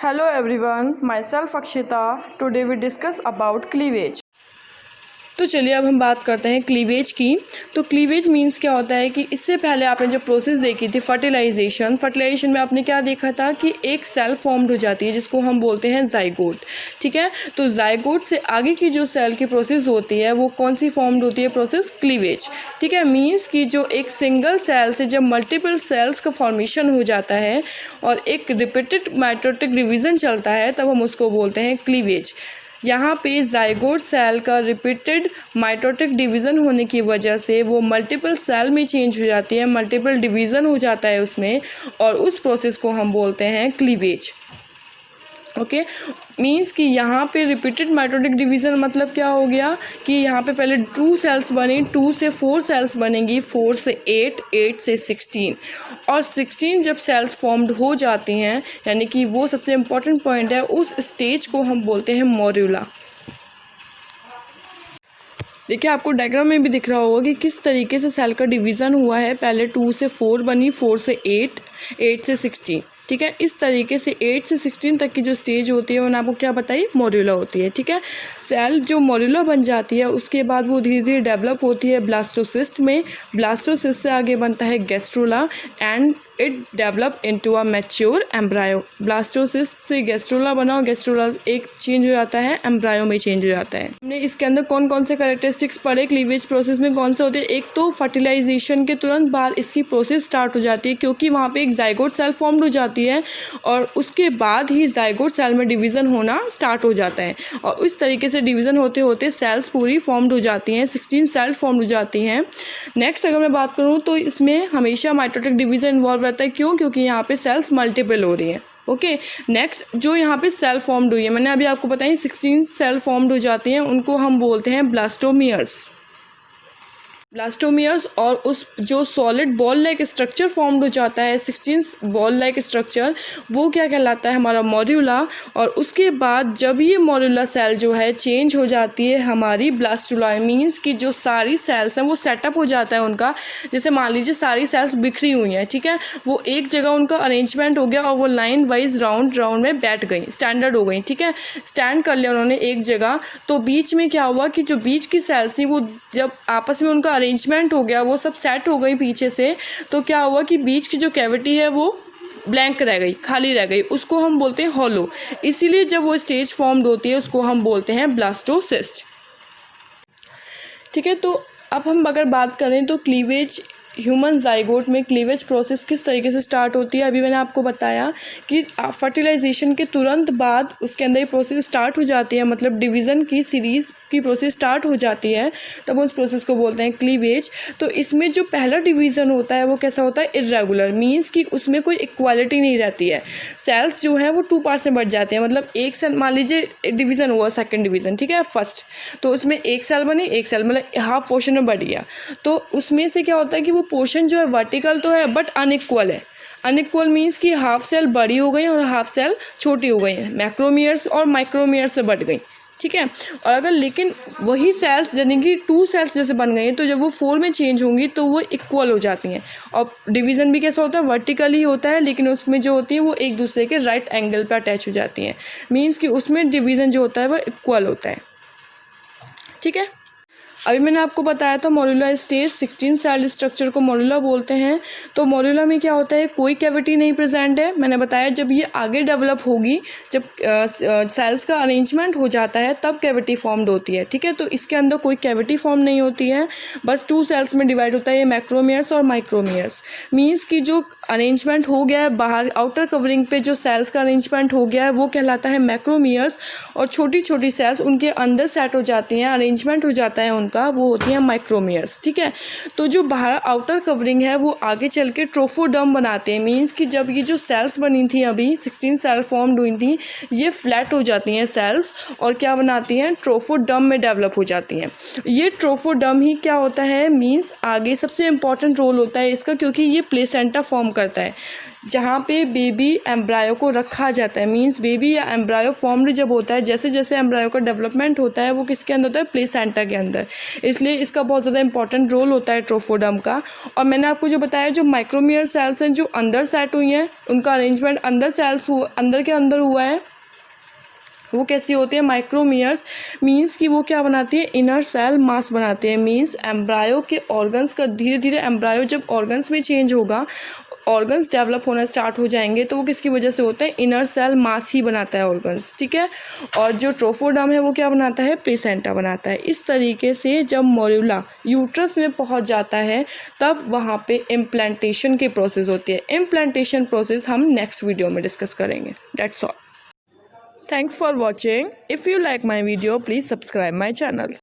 Hello everyone, myself Akshita. Today we discuss about cleavage. तो चलिए अब हम बात करते हैं क्लीवेज की। तो क्लीवेज मीन्स क्या होता है कि इससे पहले आपने जो प्रोसेस देखी थी फर्टिलाइजेशन में आपने क्या देखा था कि एक सेल फॉर्म्ड हो जाती है जिसको हम बोलते हैं जाइगोट। ठीक है, तो जाइगोट से आगे की जो सेल की प्रोसेस होती है वो कौन सी फॉर्म्ड होती है प्रोसेस? क्लीवेज। ठीक है, मीन्स कि जो एक सिंगल सेल से जब मल्टीपल सेल्स का फॉर्मेशन हो जाता है और एक रिपीटेड माइटोटिक डिवीज़न चलता है तब हम उसको बोलते हैं क्लीवेज। यहाँ पे जाइगोट सेल का रिपीटेड माइटोटिक डिवीज़न होने की वजह से वो मल्टीपल सेल में चेंज हो जाती है, मल्टीपल डिवीज़न हो जाता है उसमें, और उस प्रोसेस को हम बोलते हैं क्लीवेज। ओके, मीन्स कि यहाँ पे रिपीटेड माइटोटिक डिवीज़न मतलब क्या हो गया कि यहाँ पे पहले 2 सेल्स बनी, 2 से 4 सेल्स बनेंगी, 4 से 8, 8 से 16, और 16 जब सेल्स फॉर्म्ड हो जाती हैं, यानी कि वो सबसे इम्पॉर्टेंट पॉइंट है, उस स्टेज को हम बोलते हैं मोर्यूला। देखिए आपको डायग्राम में भी दिख रहा होगा कि किस तरीके से सेल का डिवीज़न हुआ है। पहले 2 से 4 बनी, 4 से 8, 8 से 16। ठीक है, इस तरीके से 8 से 16 तक की जो स्टेज होती है उन्हें आपको क्या बताइए? मोर्यूला होती है। ठीक है, सेल जो मोर्यूला बन जाती है उसके बाद वो धीरे धीरे डेवलप होती है ब्लास्टोसिस्ट में। ब्लास्टोसिस्ट से आगे बनता है gastrula and it develop into a mature embryo. Blastocyst से गैस्ट्रोला बना और गैस्ट्रोला एक चेंज हो जाता है, एम्ब्रायो में चेंज हो जाता है। हमने इसके अंदर कौन कौन से कैरेक्टरिस्टिक्स पढ़े क्लीवेज प्रोसेस में? कौन से होते हैं? एक तो फर्टिलाइजेशन के तुरंत बाद इसकी प्रोसेस स्टार्ट हो जाती है क्योंकि वहाँ पे एक जाइगोट सेल फॉर्म्ड हो जाती है और उसके बाद ही जाइगोट सेल में डिवीज़न होना स्टार्ट हो जाता है, और इस तरीके से डिवीज़न होते होते सेल्स पूरी फॉर्म्ड हो जाती हैं, 16 सेल फॉर्म्ड हो जाती हैं। नेक्स्ट अगर मैं बात करूँ तो इसमें हमेशा माइटोटिक डिवीज़न इन्वॉल्व रहता है। क्यों? क्योंकि यहाँ पे सेल्स मल्टीपल हो रही हैं। ओके, नेक्स्ट जो यहाँ पे सेल फॉर्म्ड हुई है, मैंने अभी आपको बताया 16 सेल फॉर्म्ड हो जाती हैं, उनको हम बोलते हैं ब्लास्टोमियर्स। और उस जो solid ball like structure formed हो जाता है, 16 बॉल लाइक स्ट्रक्चर, वो क्या कहलाता है? हमारा मोर्यूला। और उसके बाद जब ये मोर्यूला सेल जो है चेंज हो जाती है हमारी ब्लास्टुला, मीन्स कि जो सारी सेल्स हैं वो सेटअप हो जाता है उनका। जैसे मान लीजिए सारी सेल्स बिखरी हुई हैं, ठीक है, वो एक जगह उनका अरेंजमेंट हो गया और वो लाइन वाइज राउंड में बैठ गई, स्टैंडर्ड हो गई। ठीक है, स्टैंड कर लिया उन्होंने एक जगह, तो बीच में क्या हुआ कि जो बीच की सेल्स थी वो जब आपस में उनका अरेंजमेंट हो गया, वो सब सेट हो गई पीछे से, तो क्या हुआ कि बीच की जो कैविटी है वो ब्लैंक रह गई, खाली रह गई, उसको हम बोलते हैं हॉलो। इसीलिए जब वो स्टेज फॉर्म्ड होती है उसको हम बोलते हैं ब्लास्टोसिस्ट। ठीक है, तो अब हम अगर बात करें तो क्लीवेज ह्यूमन जाइगोट में क्लीवेज प्रोसेस किस तरीके से स्टार्ट होती है, अभी मैंने आपको बताया कि फर्टिलाइजेशन के तुरंत बाद उसके अंदर ये प्रोसेस स्टार्ट हो जाती है, मतलब डिवीज़न की सीरीज़ की प्रोसेस स्टार्ट हो जाती है, तब उस प्रोसेस को बोलते हैं क्लीवेज। तो इसमें जो पहला डिवीज़न होता है वो कैसा होता है? इर्रेगुलर, मीन्स कि उसमें कोई इक्वालिटी नहीं रहती है। सेल्स जो हैं वो 2 पार्ट्स में बढ़ जाते हैं, मतलब एक सेल, मान लीजिए डिवीज़न हुआ, सेकेंड डिवीज़न, ठीक है, फर्स्ट, तो उसमें एक सेल बनी, एक सेल मतलब हाफ पोर्शन में बढ़ गया, तो उसमें से क्या होता है कि वो पोर्शन जो है वर्टिकल तो है बट अनइक्वल है। अनइक्वल मीन्स कि हाफ सेल बड़ी हो गई और हाफ सेल छोटी हो गई हैं, मैक्रोमियर्स और माइक्रोमियर्स से बढ़ गई। ठीक है, और अगर लेकिन वही सेल्स यानी कि 2 सेल्स जैसे बन गई हैं, तो जब वो 4 में चेंज होंगी तो वो इक्वल हो जाती हैं, और डिवीज़न भी कैसा होता है? वर्टिकली होता है, लेकिन उसमें जो होती है वो एक दूसरे के राइट एंगल पर अटैच हो जाती हैं, मीन्स कि उसमें डिवीज़न जो होता है वो इक्वल होता है। ठीक है, अभी मैंने आपको बताया था मोर्यूला स्टेज, 16 सेल स्ट्रक्चर को मोर्यूला बोलते हैं। तो मोर्यूला में क्या होता है? कोई कैविटी नहीं प्रेजेंट है। मैंने बताया जब ये आगे डेवलप होगी, जब सेल्स का अरेंजमेंट हो जाता है तब कैविटी फॉर्म्ड होती है। ठीक है, तो इसके अंदर कोई कैविटी फॉर्म नहीं होती है, बस 2 सेल्स में डिवाइड होता है, ये मैक्रोमियर्स और माइक्रोमियर्स। मीन्स कि जो अरेंजमेंट हो गया है बाहर आउटर कवरिंग पे, जो सेल्स का अरेंजमेंट हो गया है वो कहलाता है मैक्रोमियर्स, और छोटी छोटी सेल्स उनके अंदर सेट हो जाती हैं, अरेंजमेंट हो जाता है उनका, वो होती हैं माइक्रोमियर्स। ठीक है, तो जो बाहर आउटर कवरिंग है वो आगे चल के ट्रोफोडर्म बनाते हैं, मीन्स कि जब ये जो सेल्स बनी थी अभी 16 सेल फॉर्म्ड हुई थी, ये फ्लैट हो जाती हैं सेल्स और क्या बनाती हैं? ट्रोफोडर्म में डेवलप हो जाती हैं। ये ट्रोफोडर्म ही क्या होता है? मीन्स आगे सबसे इम्पॉर्टेंट रोल होता है इसका, क्योंकि ये प्लेसेंटा फॉर्म करता है। जहाँ पे बेबी एम्ब्रायो को रखा जाता है। मींस बेबी या एम्ब्रायो फॉर्म्ड जब होता है, जैसे जैसे एम्ब्रायो का डेवलपमेंट होता है वो किसके अंदर होता है, प्लेसेंटा के अंदर। इसलिए इसका बहुत ज़्यादा इंपॉर्टेंट रोल होता है ट्रोफोडर्म का। और मैंने आपको जो बताया, जो माइक्रोमियर सेल्स हैं जो अंदर सेट हुई हैं, उनका अरेंजमेंट अंदर के अंदर हुआ है। वो कैसी होती है, माइक्रोमियर्स। मींस कि वो क्या बनाती है, इनर सेल मास बनाते हैं। मींस एम्ब्रायो के ऑर्गन्स का धीरे धीरे एम्ब्रायो जब ऑर्गन्स में चेंज होगा, ऑर्गन्स डेवलप होना स्टार्ट हो जाएंगे, तो वो किसकी वजह से होता है, इनर सेल मास ही बनाता है ऑर्गन्स, ठीक है। और जो ट्रोफोडर्म है वो क्या बनाता है, प्लेसेंटा बनाता है। इस तरीके से जब मोरुला यूट्रस में पहुंच जाता है तब वहाँ पे इम्प्लांटेशन की प्रोसेस होती है। इम्प्लांटेशन प्रोसेस हम नेक्स्ट वीडियो में डिस्कस करेंगे। That's all. Thanks for watching. If you like my video, please subscribe my channel.